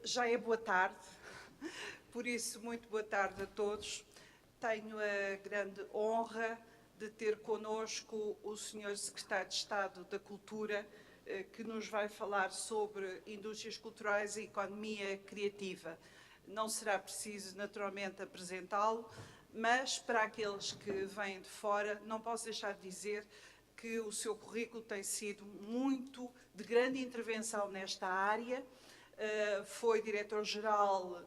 Já é boa tarde, por isso, muito boa tarde a todos. Tenho a grande honra de ter connosco o Sr. Secretário de Estado da Cultura, que nos vai falar sobre indústrias culturais e economia criativa. Não será preciso, naturalmente, apresentá-lo, mas para aqueles que vêm de fora, não posso deixar de dizer que o seu currículo tem sido muito de grande intervenção nesta área. Foi diretor-geral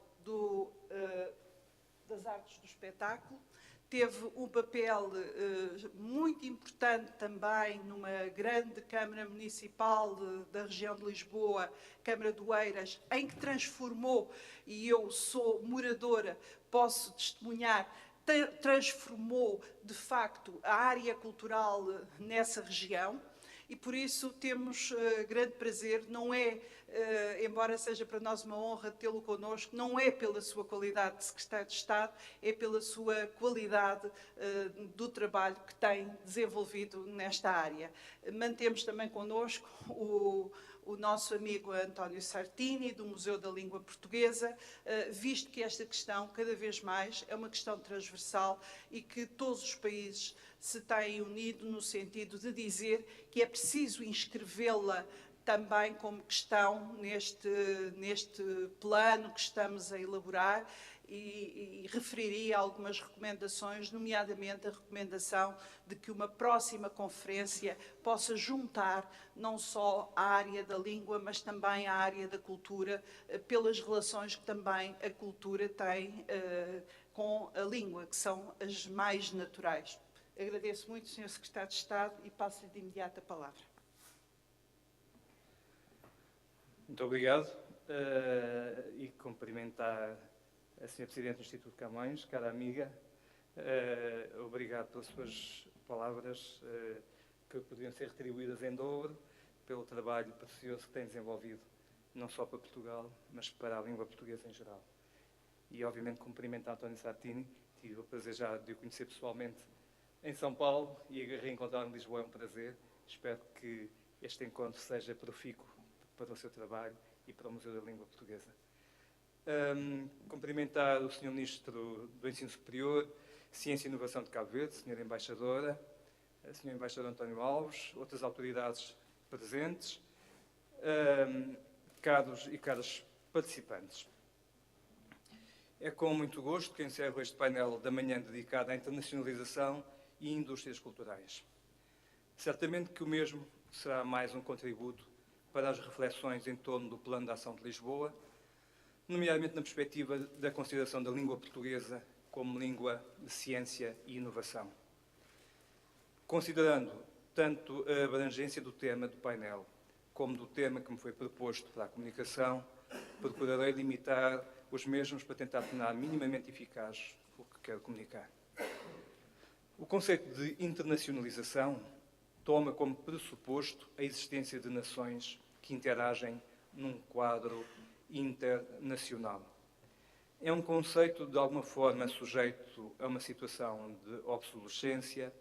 das Artes do Espetáculo, teve um papel muito importante também numa grande Câmara Municipal da região de Lisboa, Câmara do Eiras, em que transformou, e eu sou moradora, posso testemunhar, transformou de facto a área cultural nessa região. E por isso temos grande prazer, não é, embora seja para nós uma honra tê-lo connosco, não é pela sua qualidade de Secretário de Estado, é pela sua qualidade do trabalho que tem desenvolvido nesta área. Mantemos também connosco o nosso amigo António Sartini, do Museu da Língua Portuguesa, visto que esta questão, cada vez mais, é uma questão transversal e que todos os países se têm unido no sentido de dizer que é preciso inscrevê-la também como questão neste plano que estamos a elaborar e referiria algumas recomendações, nomeadamente a recomendação de que uma próxima conferência possa juntar não só a área da língua, mas também a área da cultura, pelas relações que também a cultura tem com a língua, que são as mais naturais. Agradeço muito, Sr. Secretário de Estado, e passo-lhe de imediato a palavra. Muito obrigado e cumprimentar a Sra. Presidente do Instituto Camões, cara amiga. Obrigado pelas suas palavras que poderiam ser retribuídas em dobro pelo trabalho precioso que tem desenvolvido, não só para Portugal, mas para a língua portuguesa em geral. E, obviamente, cumprimentar António Sartini. Tive o prazer já de o conhecer pessoalmente em São Paulo e reencontrar-me em Lisboa é um prazer. Espero que este encontro seja profícuo para o seu trabalho e para o Museu da Língua Portuguesa. Cumprimentar o Sr. Ministro do Ensino Superior, Ciência e Inovação de Cabo Verde, Sra. Embaixadora, a Sr. Embaixador António Alves, outras autoridades presentes, caros e caras participantes. É com muito gosto que encerro este painel da manhã dedicado à internacionalização e indústrias culturais. Certamente que o mesmo será mais um contributo para as reflexões em torno do Plano de Ação de Lisboa, nomeadamente na perspectiva da consideração da língua portuguesa como língua de ciência e inovação. Considerando tanto a abrangência do tema do painel como do tema que me foi proposto para a comunicação, procurarei limitar os mesmos para tentar tornar minimamente eficaz o que quero comunicar. O conceito de internacionalização toma como pressuposto a existência de nações que interagem num quadro internacional. É um conceito, de alguma forma, sujeito a uma situação de obsolescência,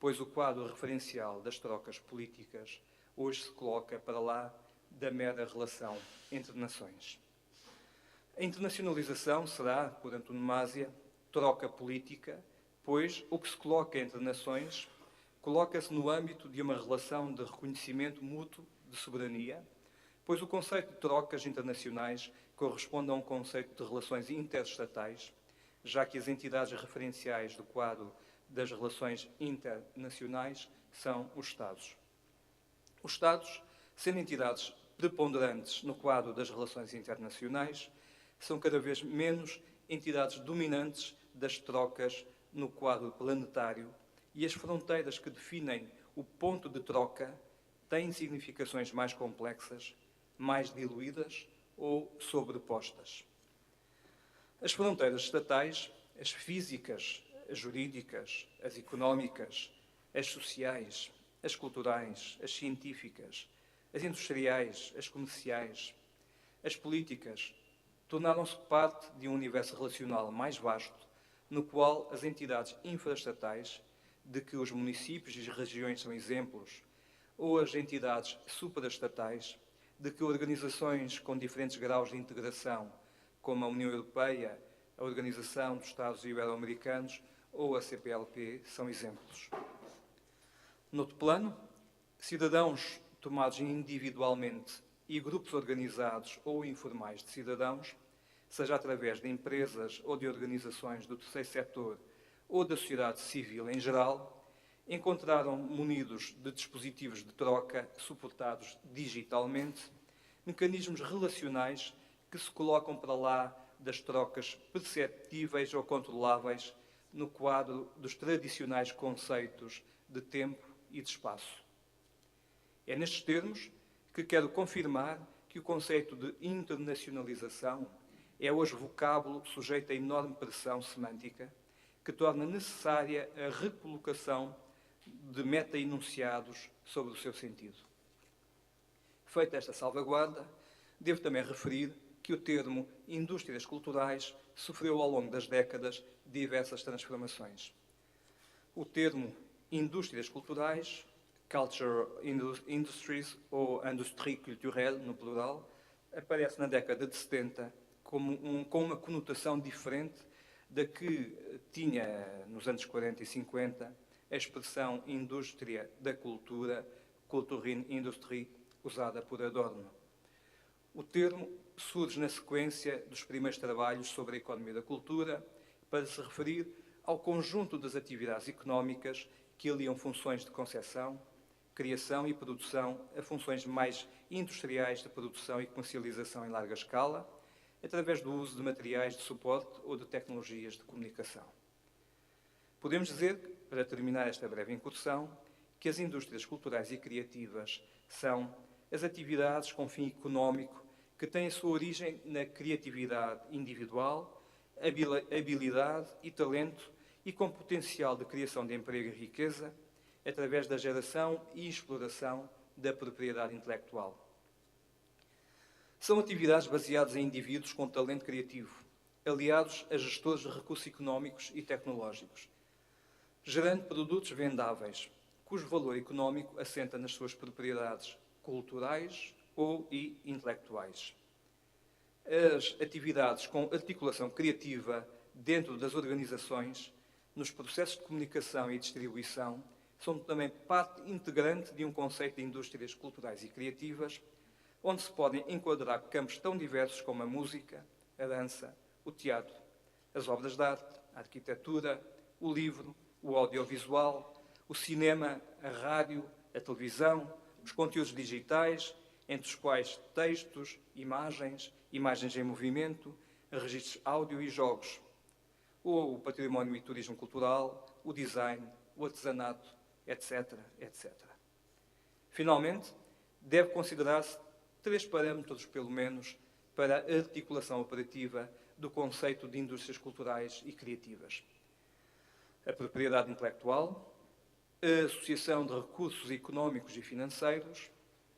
pois o quadro referencial das trocas políticas hoje se coloca para lá da mera relação entre nações. A internacionalização será, por antonomasia, troca política, pois o que se coloca entre nações coloca-se no âmbito de uma relação de reconhecimento mútuo de soberania, pois o conceito de trocas internacionais corresponde a um conceito de relações interestatais, já que as entidades referenciais do quadro das relações internacionais são os Estados. Os Estados, sendo entidades preponderantes no quadro das relações internacionais, são cada vez menos entidades dominantes das trocas no quadro planetário e as fronteiras que definem o ponto de troca têm significações mais complexas, mais diluídas ou sobrepostas. As fronteiras estatais, as físicas, as jurídicas, as económicas, as sociais, as culturais, as científicas, as industriais, as comerciais, as políticas, tornaram-se parte de um universo relacional mais vasto, no qual as entidades infraestatais, de que os municípios e as regiões são exemplos, ou as entidades supraestatais, de que organizações com diferentes graus de integração, como a União Europeia, a Organização dos Estados Ibero-Americanos ou a CPLP, são exemplos. Noutro plano, cidadãos tomados individualmente e grupos organizados ou informais de cidadãos, seja através de empresas ou de organizações do terceiro setor ou da sociedade civil em geral, encontraram munidos de dispositivos de troca suportados digitalmente, mecanismos relacionais que se colocam para lá das trocas perceptíveis ou controláveis no quadro dos tradicionais conceitos de tempo e de espaço. É nestes termos que quero confirmar que o conceito de internacionalização é hoje vocábulo sujeito a enorme pressão semântica que torna necessária a recolocação de meta-enunciados sobre o seu sentido. Feita esta salvaguarda, devo também referir que o termo indústrias culturais sofreu ao longo das décadas diversas transformações. O termo indústrias culturais, culture industries ou industrie culturelle no plural, aparece na década de 70 com uma conotação diferente da que tinha nos anos 40 e 50 a expressão indústria da cultura, Kulturindustrie, usada por Adorno. O termo surge na sequência dos primeiros trabalhos sobre a economia da cultura para se referir ao conjunto das atividades económicas que aliam funções de concepção, criação e produção a funções mais industriais de produção e comercialização em larga escala, através do uso de materiais de suporte ou de tecnologias de comunicação. Podemos dizer, para terminar esta breve incursão, que as indústrias culturais e criativas são as atividades com fim económico que têm a sua origem na criatividade individual, habilidade e talento e com potencial de criação de emprego e riqueza através da geração e exploração da propriedade intelectual. São atividades baseadas em indivíduos com talento criativo, aliados a gestores de recursos económicos e tecnológicos, gerando produtos vendáveis, cujo valor económico assenta nas suas propriedades culturais ou intelectuais. As atividades com articulação criativa dentro das organizações, nos processos de comunicação e distribuição, são também parte integrante de um conceito de indústrias culturais e criativas, onde se podem enquadrar campos tão diversos como a música, a dança, o teatro, as obras de arte, a arquitetura, o livro, o audiovisual, o cinema, a rádio, a televisão, os conteúdos digitais, entre os quais textos, imagens em movimento, registros áudio e jogos, ou o património e turismo cultural, o design, o artesanato, etc., etc. Finalmente, deve considerar-se 3 parâmetros, pelo menos, para a articulação operativa do conceito de indústrias culturais e criativas. A propriedade intelectual, a associação de recursos económicos e financeiros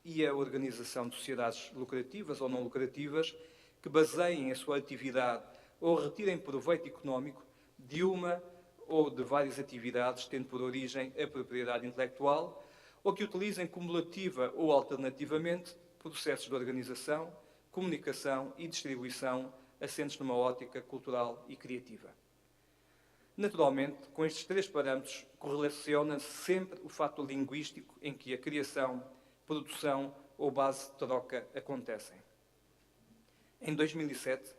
e a organização de sociedades lucrativas ou não lucrativas que baseiem a sua atividade ou retirem proveito económico de uma ou de várias atividades, tendo por origem a propriedade intelectual, ou que utilizem cumulativa ou alternativamente processos de organização, comunicação e distribuição assentes numa ótica cultural e criativa. Naturalmente, com estes 3 parâmetros, correlaciona-se sempre o fator linguístico em que a criação, produção ou base de troca acontecem. Em 2007,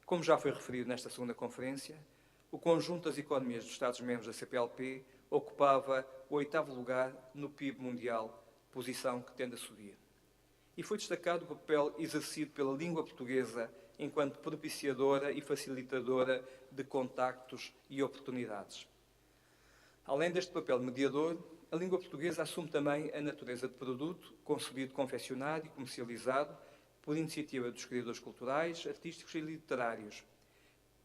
como já foi referido nesta segunda conferência, o conjunto das economias dos Estados-membros da CPLP ocupava o 8º lugar no PIB mundial, posição que tende a subir. E foi destacado o papel exercido pela língua portuguesa enquanto propiciadora e facilitadora de contactos e oportunidades. Além deste papel mediador, a língua portuguesa assume também a natureza de produto, concebido, confeccionado e comercializado por iniciativa dos criadores culturais, artísticos e literários,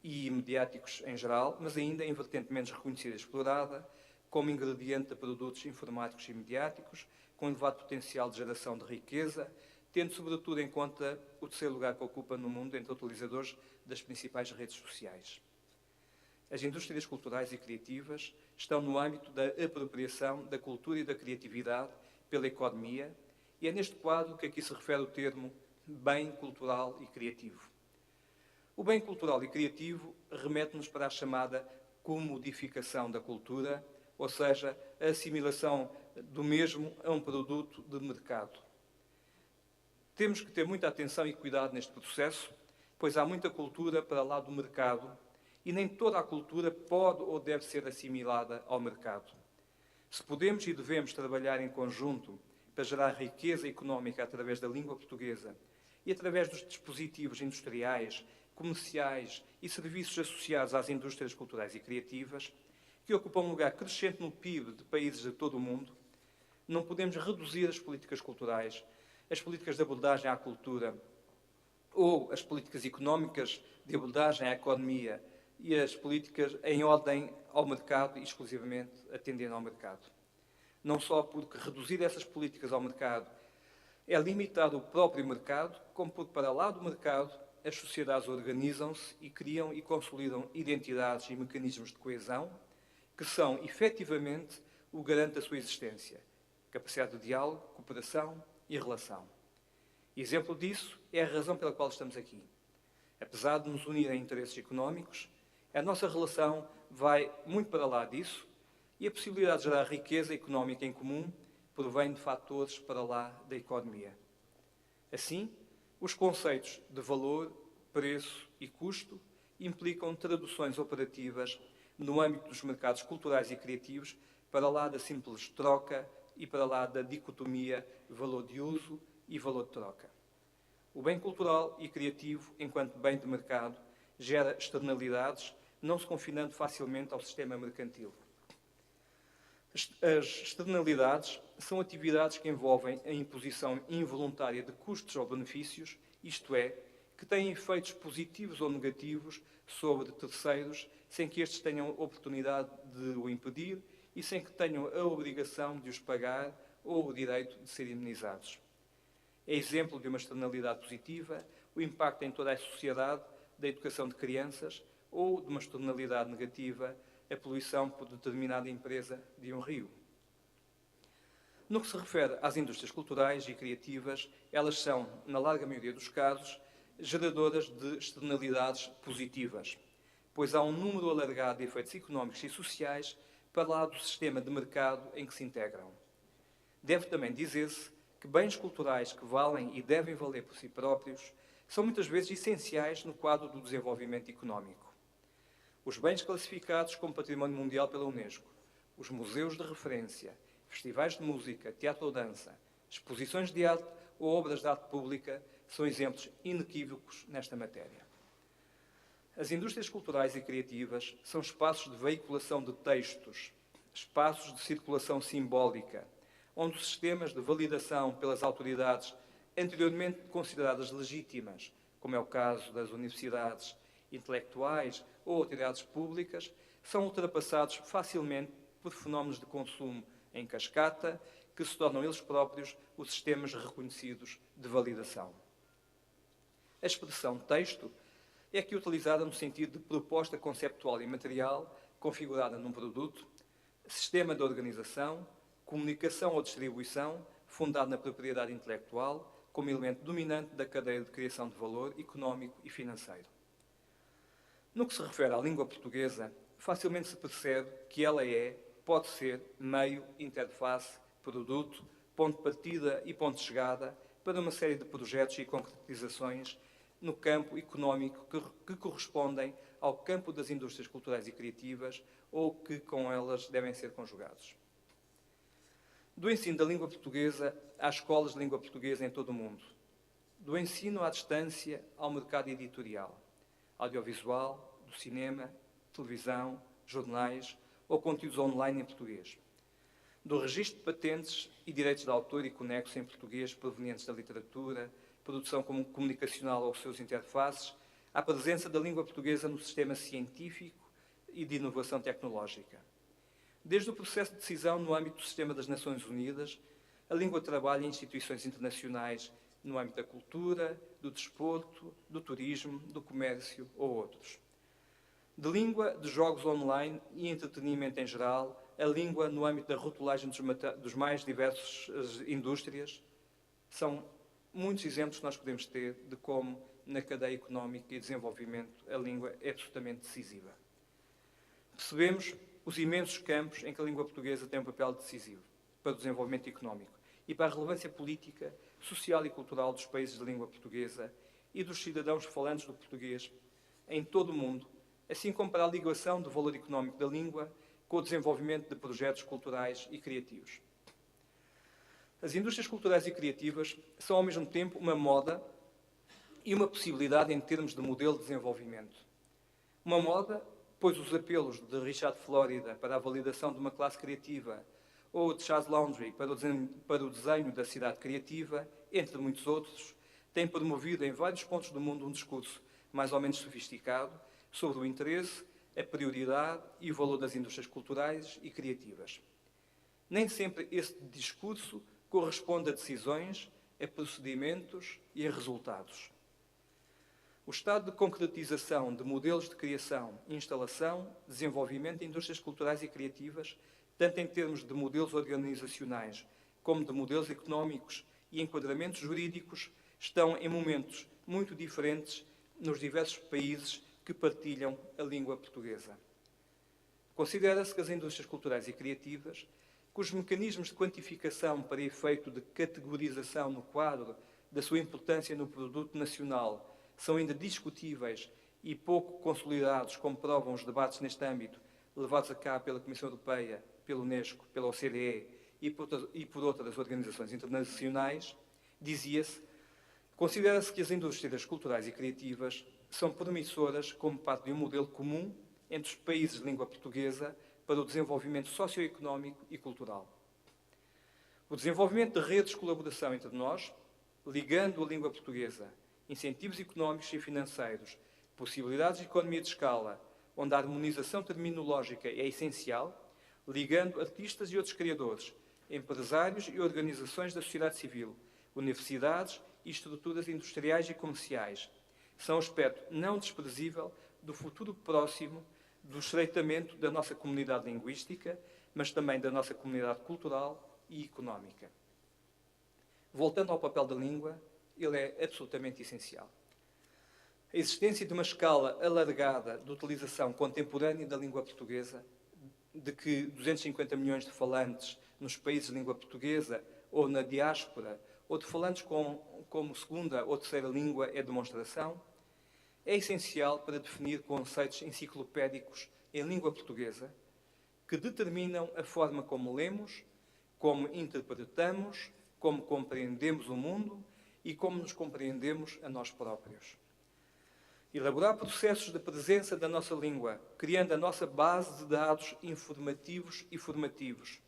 e mediáticos em geral, mas ainda em vertente menos reconhecida e explorada, como ingrediente de produtos informáticos e mediáticos, com elevado potencial de geração de riqueza, tendo sobretudo em conta o 3º lugar que ocupa no mundo entre utilizadores das principais redes sociais. As indústrias culturais e criativas estão no âmbito da apropriação da cultura e da criatividade pela economia E é neste quadro que aqui se refere o termo bem cultural e criativo. O bem cultural e criativo remete-nos para a chamada comodificação da cultura, ou seja, a assimilação do mesmo a um produto de mercado. Temos que ter muita atenção e cuidado neste processo, pois há muita cultura para lá do mercado e nem toda a cultura pode ou deve ser assimilada ao mercado. Se podemos e devemos trabalhar em conjunto para gerar riqueza económica através da língua portuguesa e através dos dispositivos industriais, comerciais e serviços associados às indústrias culturais e criativas, que ocupam um lugar crescente no PIB de países de todo o mundo, não podemos reduzir as políticas culturais, as políticas de abordagem à cultura ou as políticas económicas de abordagem à economia e as políticas em ordem ao mercado e exclusivamente atendendo ao mercado. Não só porque reduzir essas políticas ao mercado é limitar o próprio mercado, como porque para lá do mercado as sociedades organizam-se e criam e consolidam identidades e mecanismos de coesão que são, efetivamente, o garante da sua existência. Capacidade de diálogo, cooperação e relação. Exemplo disso é a razão pela qual estamos aqui. Apesar de nos unir em interesses económicos, a nossa relação vai muito para lá disso e a possibilidade de gerar riqueza económica em comum provém de fatores para lá da economia. Assim, os conceitos de valor, preço e custo implicam traduções operativas no âmbito dos mercados culturais e criativos para lá da simples troca e para lá da dicotomia valor de uso e valor de troca. O bem cultural e criativo, enquanto bem de mercado, gera externalidades, não se confinando facilmente ao sistema mercantil. As externalidades são atividades que envolvem a imposição involuntária de custos ou benefícios, isto é, que têm efeitos positivos ou negativos sobre terceiros, sem que estes tenham oportunidade de o impedir e sem que tenham a obrigação de os pagar ou o direito de serem indemnizados. É exemplo de uma externalidade positiva o impacto em toda a sociedade da educação de crianças ou de uma externalidade negativa a poluição por determinada empresa de um rio. No que se refere às indústrias culturais e criativas, elas são, na larga maioria dos casos, geradoras de externalidades positivas, pois há um número alargado de efeitos económicos e sociais para lá do sistema de mercado em que se integram. Deve também dizer-se que bens culturais que valem e devem valer por si próprios são muitas vezes essenciais no quadro do desenvolvimento económico. Os bens classificados como património mundial pela Unesco, os museus de referência, festivais de música, teatro ou dança, exposições de arte ou obras de arte pública são exemplos inequívocos nesta matéria. As indústrias culturais e criativas são espaços de veiculação de textos, espaços de circulação simbólica, onde os sistemas de validação pelas autoridades anteriormente consideradas legítimas, como é o caso das universidades intelectuais ou autoridades públicas, são ultrapassados facilmente por fenómenos de consumo em cascata, que se tornam eles próprios os sistemas reconhecidos de validação. A expressão texto é aqui utilizada no sentido de proposta conceptual e material configurada num produto, sistema de organização, comunicação ou distribuição fundado na propriedade intelectual como elemento dominante da cadeia de criação de valor económico e financeiro. No que se refere à língua portuguesa, facilmente se percebe que ela pode ser meio, interface, produto, ponto de partida e ponto de chegada para uma série de projetos e concretizações no campo económico que correspondem ao campo das indústrias culturais e criativas ou que com elas devem ser conjugados. Do ensino da língua portuguesa às escolas de língua portuguesa em todo o mundo. Do ensino à distância ao mercado editorial, audiovisual, do cinema, televisão, jornais ou conteúdos online em português. Do registro de patentes e direitos de autor e conexo em português provenientes da literatura, produção comunicacional ou seus interfaces, à presença da língua portuguesa no sistema científico e de inovação tecnológica. Desde o processo de decisão no âmbito do sistema das Nações Unidas, a língua trabalha em instituições internacionais no âmbito da cultura, do desporto, do turismo, do comércio ou outros. De língua, de jogos online e entretenimento em geral, a língua no âmbito da rotulagem dos mais diversas indústrias, São muitos exemplos que nós podemos ter de como, na cadeia económica e desenvolvimento, a língua é absolutamente decisiva. Percebemos os imensos campos em que a língua portuguesa tem um papel decisivo para o desenvolvimento económico e para a relevância política, social e cultural dos países de língua portuguesa e dos cidadãos falantes do português em todo o mundo, assim como para a ligação do valor económico da língua com o desenvolvimento de projetos culturais e criativos. As indústrias culturais e criativas são, ao mesmo tempo, uma moda e uma possibilidade em termos de modelo de desenvolvimento. Uma moda, pois os apelos de Richard Florida para a validação de uma classe criativa ou de Chaz Laundry para o desenho da cidade criativa, entre muitos outros, têm promovido em vários pontos do mundo um discurso mais ou menos sofisticado sobre o interesse, a prioridade e o valor das indústrias culturais e criativas. Nem sempre esse discurso corresponde a decisões, a procedimentos e a resultados. O estado de concretização de modelos de criação, instalação, desenvolvimento de indústrias culturais e criativas, tanto em termos de modelos organizacionais como de modelos económicos e enquadramentos jurídicos, estão em momentos muito diferentes nos diversos países que partilham a língua portuguesa. Considera-se que as indústrias culturais e criativas, cujos mecanismos de quantificação para efeito de categorização no quadro da sua importância no produto nacional são ainda discutíveis e pouco consolidados, como provam os debates neste âmbito levados a cabo pela Comissão Europeia, pela Unesco, pela OCDE e por outras organizações internacionais, dizia-se, considera-se que as indústrias culturais e criativas são promissoras como parte de um modelo comum entre os países de língua portuguesa para o desenvolvimento socioeconómico e cultural. O desenvolvimento de redes de colaboração entre nós, ligando a língua portuguesa, incentivos económicos e financeiros, possibilidades de economia de escala, onde a harmonização terminológica é essencial, ligando artistas e outros criadores, empresários e organizações da sociedade civil, universidades e estruturas industriais e comerciais, são aspecto não desprezível do futuro próximo do estreitamento da nossa comunidade linguística, mas também da nossa comunidade cultural e económica. Voltando ao papel da língua, ele é absolutamente essencial. A existência de uma escala alargada de utilização contemporânea da língua portuguesa, de que 250 milhões de falantes nos países de língua portuguesa ou na diáspora, ou de falantes como segunda ou terceira língua é demonstração, é essencial para definir conceitos enciclopédicos em língua portuguesa que determinam a forma como lemos, como interpretamos, como compreendemos o mundo e como nos compreendemos a nós próprios. Elaborar processos de presença da nossa língua, criando a nossa base de dados informativos e formativos,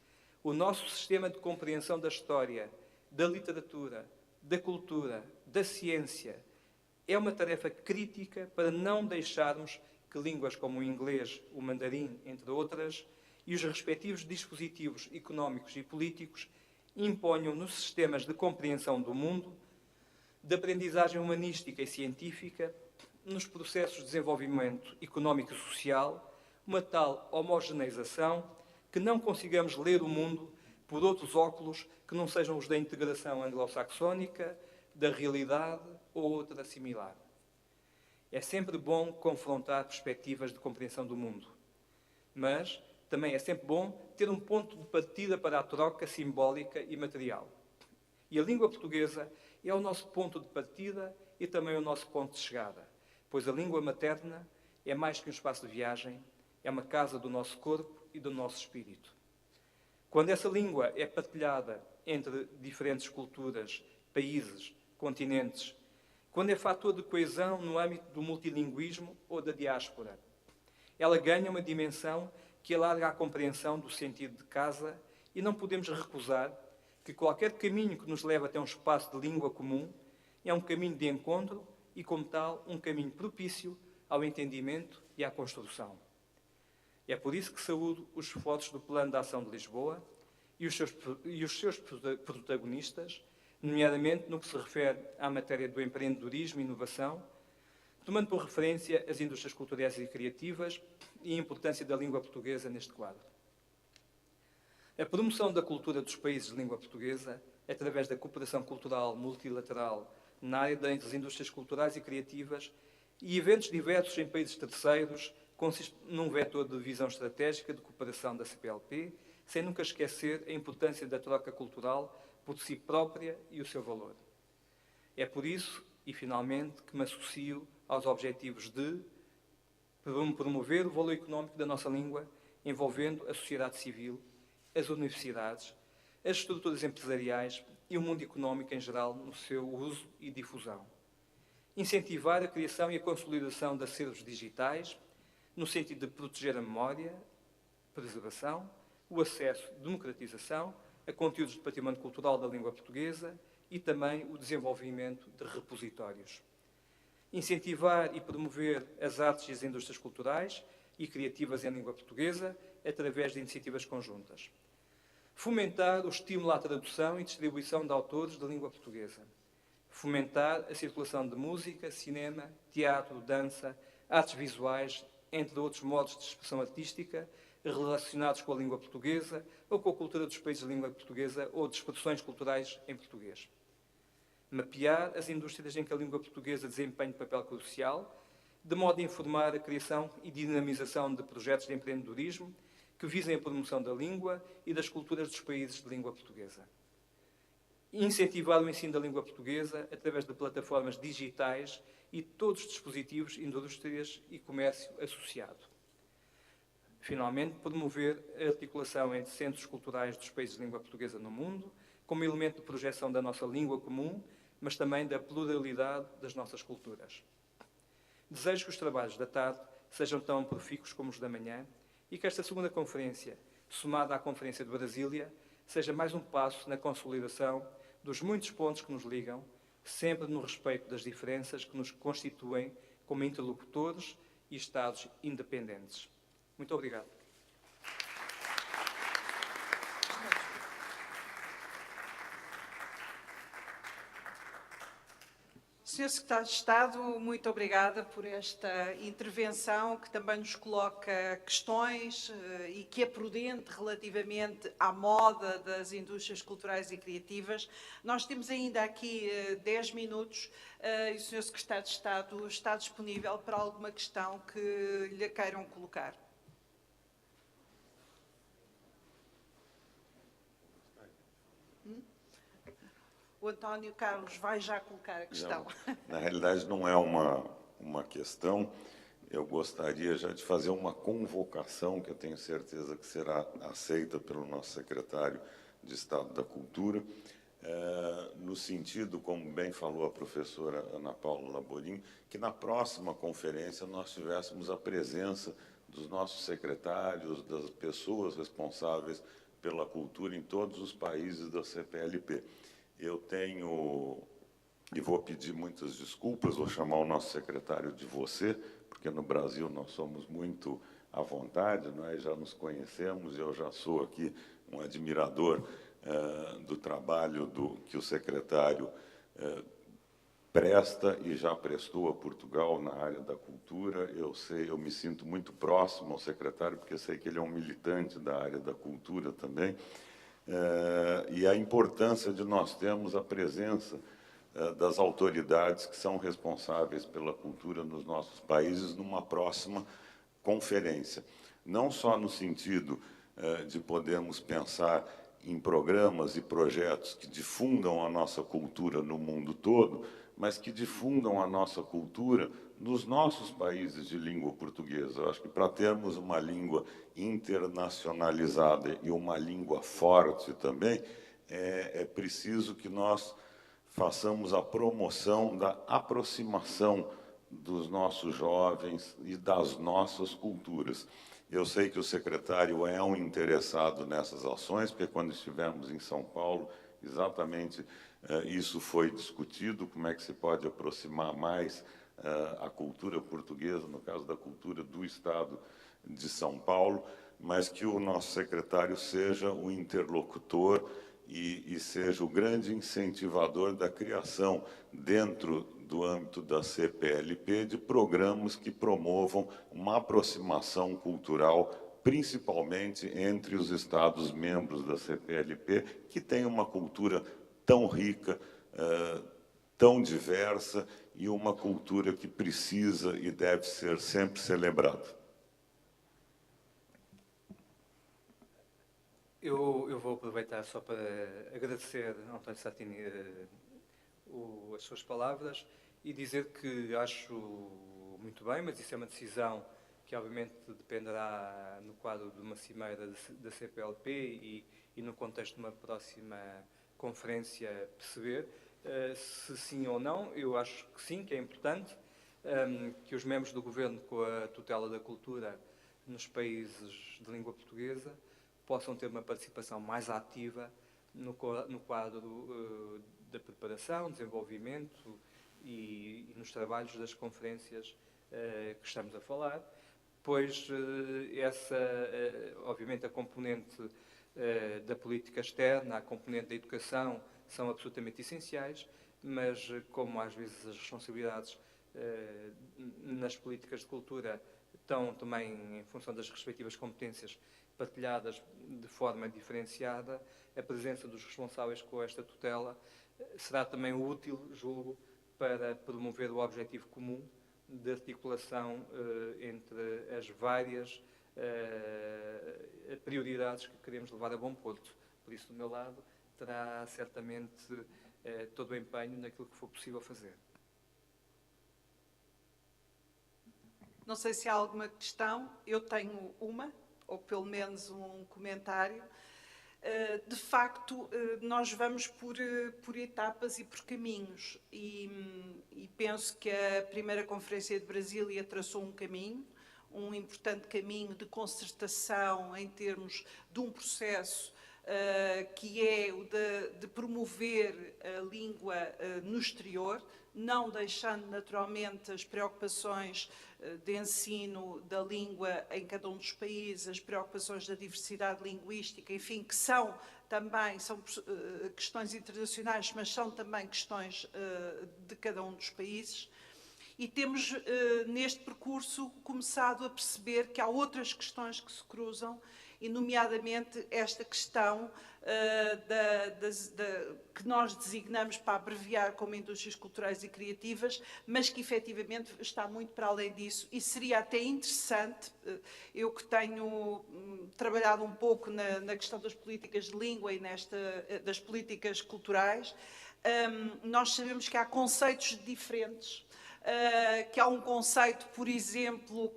o nosso sistema de compreensão da história, da literatura, da cultura, da ciência, é uma tarefa crítica para não deixarmos que línguas como o inglês, o mandarim, entre outras, e os respectivos dispositivos económicos e políticos imponham nos sistemas de compreensão do mundo, de aprendizagem humanística e científica, nos processos de desenvolvimento económico e social, uma tal homogeneização que não consigamos ler o mundo por outros óculos que não sejam os da integração anglo-saxónica, da realidade ou outra similar. É sempre bom confrontar perspectivas de compreensão do mundo, mas também é sempre bom ter um ponto de partida para a troca simbólica e material. E a língua portuguesa é o nosso ponto de partida e também o nosso ponto de chegada, pois a língua materna é mais que um espaço de viagem, é uma casa do nosso corpo e do nosso espírito. Quando essa língua é partilhada entre diferentes culturas, países, continentes, quando é fator de coesão no âmbito do multilinguismo ou da diáspora, ela ganha uma dimensão que alarga a compreensão do sentido de casa e não podemos recusar que qualquer caminho que nos leve até um espaço de língua comum é um caminho de encontro e, como tal, um caminho propício ao entendimento e à construção. É por isso que saúdo os esforços do Plano de Ação de Lisboa e os seus protagonistas, nomeadamente no que se refere à matéria do empreendedorismo e inovação, tomando por referência as indústrias culturais e criativas e a importância da língua portuguesa neste quadro. A promoção da cultura dos países de língua portuguesa, através da cooperação cultural multilateral na área das indústrias culturais e criativas e eventos diversos em países terceiros, consiste num vetor de visão estratégica de cooperação da CPLP, sem nunca esquecer a importância da troca cultural por si própria e o seu valor. É por isso, e finalmente, que me associo aos objetivos de promover o valor económico da nossa língua, envolvendo a sociedade civil, as universidades, as estruturas empresariais e o mundo económico em geral no seu uso e difusão. Incentivar a criação e a consolidação de acervos digitais, no sentido de proteger a memória, preservação, o acesso, democratização a conteúdos de património cultural da língua portuguesa e também o desenvolvimento de repositórios. Incentivar e promover as artes e as indústrias culturais e criativas em língua portuguesa através de iniciativas conjuntas. Fomentar o estímulo à tradução e distribuição de autores da língua portuguesa. Fomentar a circulação de música, cinema, teatro, dança, artes visuais, entre outros modos de expressão artística relacionados com a língua portuguesa ou com a cultura dos países de língua portuguesa ou de expressões culturais em português. Mapear as indústrias em que a língua portuguesa desempenha papel crucial, de modo a informar a criação e dinamização de projetos de empreendedorismo que visem a promoção da língua e das culturas dos países de língua portuguesa. Incentivar o ensino da língua portuguesa através de plataformas digitais e todos os dispositivos, indústrias e comércio associado. Finalmente, promover a articulação entre centros culturais dos países de língua portuguesa no mundo, como elemento de projeção da nossa língua comum, mas também da pluralidade das nossas culturas. Desejo que os trabalhos da tarde sejam tão profícuos como os da manhã e que esta segunda conferência, somada à Conferência de Brasília, seja mais um passo na consolidação dos muitos pontos que nos ligam, sempre no respeito das diferenças que nos constituem como interlocutores e Estados independentes. Muito obrigado. Sr. Secretário de Estado, muito obrigada por esta intervenção que também nos coloca questões e que é prudente relativamente à moda das indústrias culturais e criativas. Nós temos ainda aqui 10 minutos e o Sr. Secretário de Estado está disponível para alguma questão que lhe queiram colocar. O António Carlos vai já colocar a questão. Não, na realidade, não é uma questão. Eu gostaria já de fazer uma convocação, que eu tenho certeza que será aceita pelo nosso secretário de Estado da Cultura, no sentido, como bem falou a professora Ana Paula Laborim, que na próxima conferência nós tivéssemos a presença dos nossos secretários, das pessoas responsáveis pela cultura em todos os países da CPLP. Eu tenho, e vou pedir muitas desculpas, vou chamar o nosso secretário de você, porque no Brasil nós somos muito à vontade, nós já nos conhecemos, eu já sou aqui um admirador do trabalho que o secretário presta e já prestou a Portugal na área da cultura. Eu me sinto muito próximo ao secretário, porque sei que ele é um militante da área da cultura também. E a importância de nós termos a presença das autoridades que são responsáveis pela cultura nos nossos países numa próxima conferência. Não só no sentido de podermos pensar em programas e projetos que difundam a nossa cultura no mundo todo, mas que difundam a nossa cultura nos nossos países de língua portuguesa. Eu acho que para termos uma língua internacionalizada e uma língua forte também, é preciso que nós façamos a promoção da aproximação dos nossos jovens e das nossas culturas. Eu sei que o secretário é um interessado nessas ações, porque quando estivemos em São Paulo, exatamente isso foi discutido, como é que se pode aproximar mais a cultura portuguesa, no caso da cultura do Estado de São Paulo, mas que o nosso secretário seja o interlocutor e seja o grande incentivador da criação, dentro do âmbito da CPLP, de programas que promovam uma aproximação cultural, principalmente entre os Estados-membros da CPLP, que têm uma cultura tão rica, tão diversa, e uma cultura que precisa e deve ser sempre celebrada. Eu vou aproveitar só para agradecer ao António Satini as suas palavras e dizer que acho muito bem, mas isso é uma decisão que obviamente dependerá no quadro de uma cimeira da CPLP e no contexto de uma próxima conferência perceber se sim ou não. Eu acho que sim, que é importante que os membros do Governo, com a tutela da cultura nos países de língua portuguesa, possam ter uma participação mais ativa no quadro da preparação, desenvolvimento e nos trabalhos das conferências que estamos a falar, pois obviamente a componente da política externa, a componente da educação são absolutamente essenciais, mas como às vezes as responsabilidades nas políticas de cultura estão também em função das respectivas competências partilhadas de forma diferenciada, a presença dos responsáveis com esta tutela será também útil, julgo, para promover o objetivo comum de articulação entre as várias prioridades que queremos levar a bom porto. Por isso, do meu lado, terá certamente todo o empenho naquilo que for possível fazer. Não sei se há alguma questão. Eu tenho uma, ou pelo menos um comentário. De facto, nós vamos por etapas e por caminhos, e penso que a primeira Conferência de Brasília traçou um caminho, um importante caminho de concertação em termos de um processo que é o de promover a língua no exterior, não deixando naturalmente as preocupações de ensino da língua em cada um dos países, as preocupações da diversidade linguística, enfim, que são questões internacionais, mas são também questões de cada um dos países. E temos, neste percurso, começado a perceber que há outras questões que se cruzam, e nomeadamente esta questão que nós designamos para abreviar como indústrias culturais e criativas, mas que efetivamente está muito para além disso, e seria até interessante, eu que tenho trabalhado um pouco na questão das políticas de língua e das políticas culturais, nós sabemos que há conceitos diferentes. Que há um conceito, por exemplo,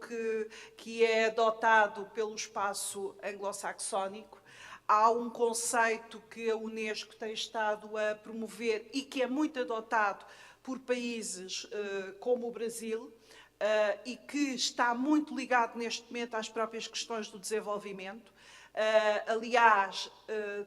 que é adotado pelo espaço anglo-saxónico. Há um conceito que a Unesco tem estado a promover e que é muito adotado por países como o Brasil, e que está muito ligado neste momento às próprias questões do desenvolvimento. Aliás,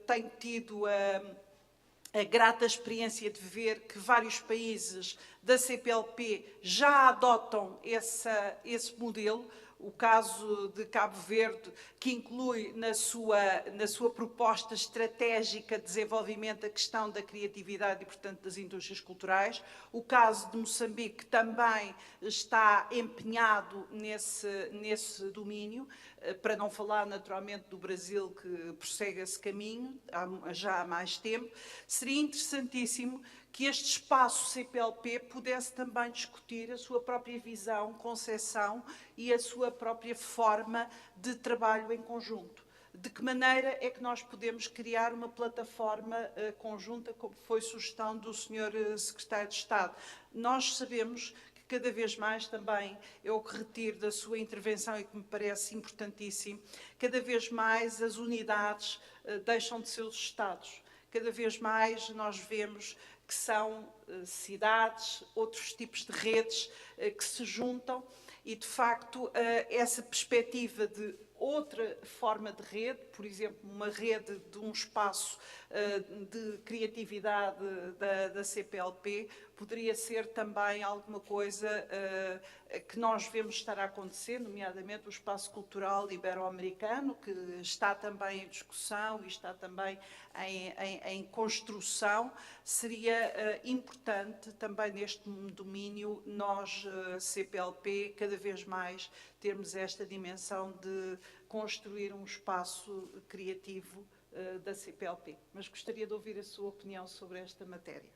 tenho tido a grata experiência de ver que vários países da CPLP já adotam esse modelo. O caso de Cabo Verde, que inclui na sua proposta estratégica de desenvolvimento a questão da criatividade e, portanto, das indústrias culturais. O caso de Moçambique, que também está empenhado nesse domínio, para não falar naturalmente do Brasil, que prossegue esse caminho já há mais tempo. Seria interessantíssimo que este espaço CPLP pudesse também discutir a sua própria visão, concepção e a sua própria forma de trabalho em conjunto. De que maneira é que nós podemos criar uma plataforma conjunta, como foi sugestão do Sr. Secretário de Estado? Nós sabemos que cada vez mais também, é o que retiro da sua intervenção e que me parece importantíssimo, cada vez mais as unidades deixam de ser os Estados. Cada vez mais nós vemos que são cidades, outros tipos de redes que se juntam, e de facto essa perspectiva de outra forma de rede, por exemplo, uma rede de um espaço de criatividade da CPLP, poderia ser também alguma coisa que nós vemos estar a acontecer, nomeadamente o espaço cultural ibero-americano, que está também em discussão e está também em construção. Seria importante também neste domínio nós, CPLP, cada vez mais termos esta dimensão de construir um espaço criativo da CPLP. Mas gostaria de ouvir a sua opinião sobre esta matéria.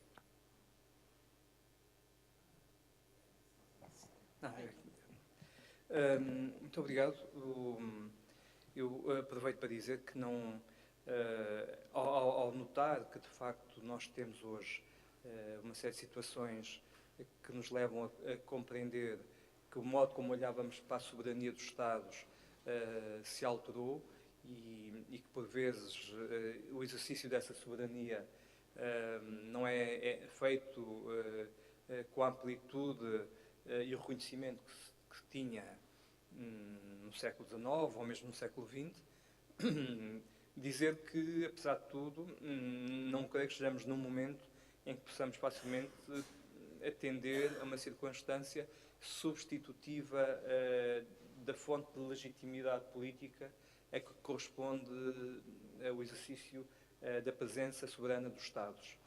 Muito obrigado. Eu aproveito para dizer que não, ao notar que de facto nós temos hoje uma série de situações que nos levam a compreender que o modo como olhávamos para a soberania dos Estados se alterou e que por vezes o exercício dessa soberania não é feito com a amplitude e o reconhecimento que tinha no século XIX ou mesmo no século XX, dizer que, apesar de tudo, não creio que estejamos num momento em que possamos facilmente atender a uma circunstância substitutiva da fonte de legitimidade política a que corresponde o exercício da presença soberana dos Estados.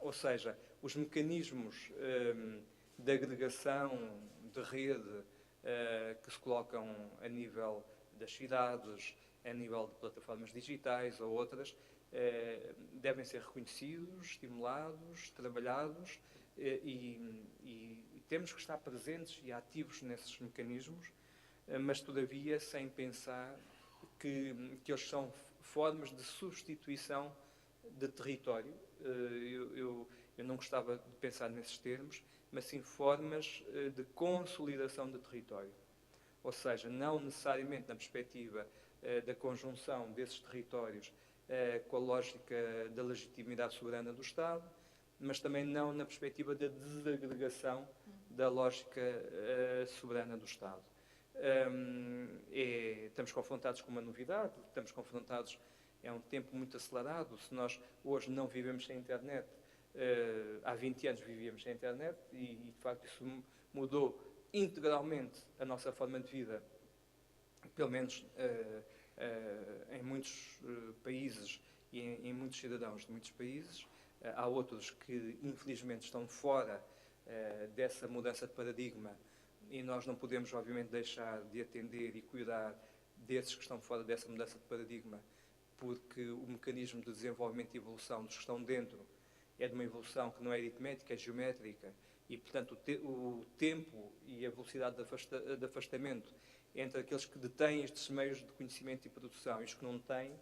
Ou seja, os mecanismos de agregação, de rede, que se colocam a nível das cidades, a nível de plataformas digitais ou outras, devem ser reconhecidos, estimulados, trabalhados e temos que estar presentes e ativos nesses mecanismos, mas todavia sem pensar que eles são formas de substituição de território. Eu não gostava de pensar nesses termos, mas sim formas de consolidação de território. Ou seja, não necessariamente na perspectiva da conjunção desses territórios com a lógica da legitimidade soberana do Estado, mas também não na perspectiva da desagregação da lógica soberana do Estado. Estamos confrontados com uma novidade, estamos confrontados, é um tempo muito acelerado. Se nós hoje não vivemos sem internet, há 20 anos vivíamos sem internet e de facto isso mudou integralmente a nossa forma de vida, pelo menos em muitos países e em muitos cidadãos de muitos países. Há outros que infelizmente estão fora dessa mudança de paradigma e nós não podemos obviamente deixar de atender e cuidar desses que estão fora dessa mudança de paradigma, porque o mecanismo de desenvolvimento e evolução dos que estão dentro é de uma evolução que não é aritmética, é geométrica e, portanto, o tempo e a velocidade de afastamento entre aqueles que detêm estes meios de conhecimento e produção e os que não têm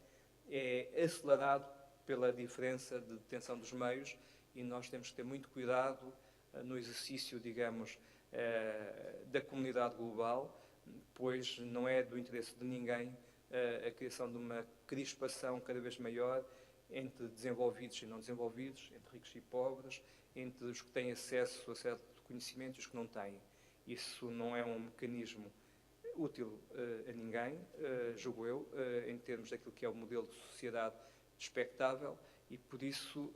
é acelerado pela diferença de detenção dos meios e nós temos que ter muito cuidado no exercício, digamos, da comunidade global, pois não é do interesse de ninguém a criação de uma crispação cada vez maior entre desenvolvidos e não desenvolvidos, entre ricos e pobres, entre os que têm acesso a certo conhecimento e os que não têm. Isso não é um mecanismo útil a ninguém, julgo eu, em termos daquilo que é o modelo de sociedade expectável e, por isso,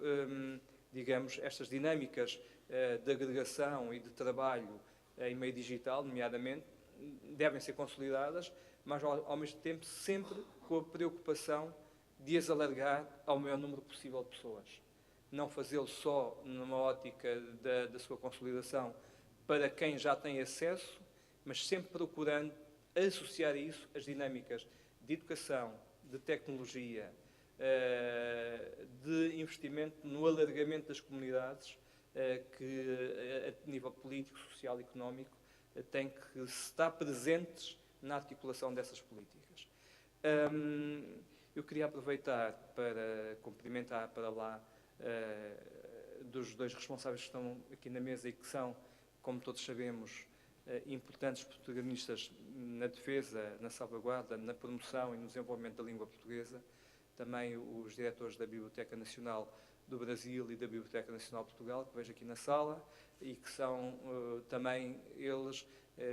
digamos, estas dinâmicas de agregação e de trabalho em meio digital, nomeadamente, devem ser consolidadas, mas ao mesmo tempo sempre com a preocupação de as alargar ao maior número possível de pessoas. Não fazê-lo só numa ótica da sua consolidação para quem já tem acesso, mas sempre procurando associar a isso as dinâmicas de educação, de tecnologia, de investimento no alargamento das comunidades que, a nível político, social e económico, têm que estar presentes na articulação dessas políticas. Eu queria aproveitar para cumprimentar para lá dos dois responsáveis que estão aqui na mesa e que são, como todos sabemos, importantes protagonistas na defesa, na salvaguarda, na promoção e no desenvolvimento da língua portuguesa, também os diretores da Biblioteca Nacional do Brasil e da Biblioteca Nacional de Portugal, que vejo aqui na sala, e que são também eles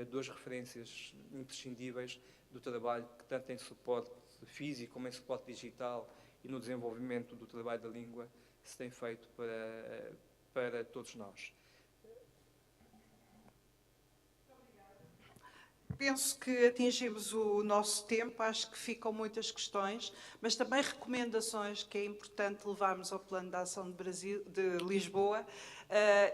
duas referências imprescindíveis do trabalho que tanto em suporte físico como em suporte digital e no desenvolvimento do trabalho da língua se tem feito para todos nós. penso que atingimos o nosso tempo, acho que ficam muitas questões, mas também recomendações que é importante levarmos ao Plano de Ação de Lisboa,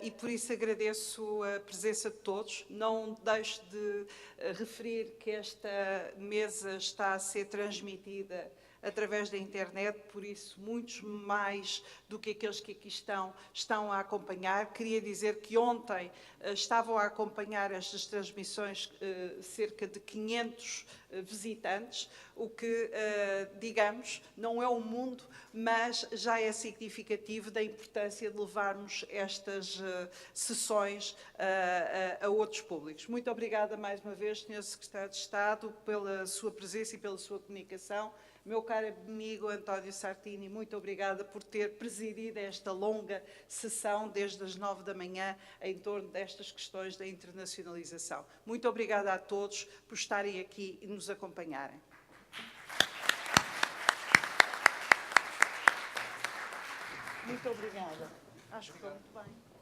e por isso agradeço a presença de todos. Não deixo de referir que esta mesa está a ser transmitida através da internet, por isso muitos mais do que aqueles que aqui estão a acompanhar. Queria dizer que ontem estavam a acompanhar estas transmissões cerca de 500 visitantes, o que, digamos, não é um mundo, mas já é significativo da importância de levarmos estas sessões a outros públicos. Muito obrigada mais uma vez, Sr. Secretário de Estado, pela sua presença e pela sua comunicação. Meu caro amigo António Sartini, muito obrigada por ter presidido esta longa sessão desde as 9 da manhã em torno destas questões da internacionalização. Muito obrigada a todos por estarem aqui e nos acompanharem. Muito obrigada. Acho que foi muito bem.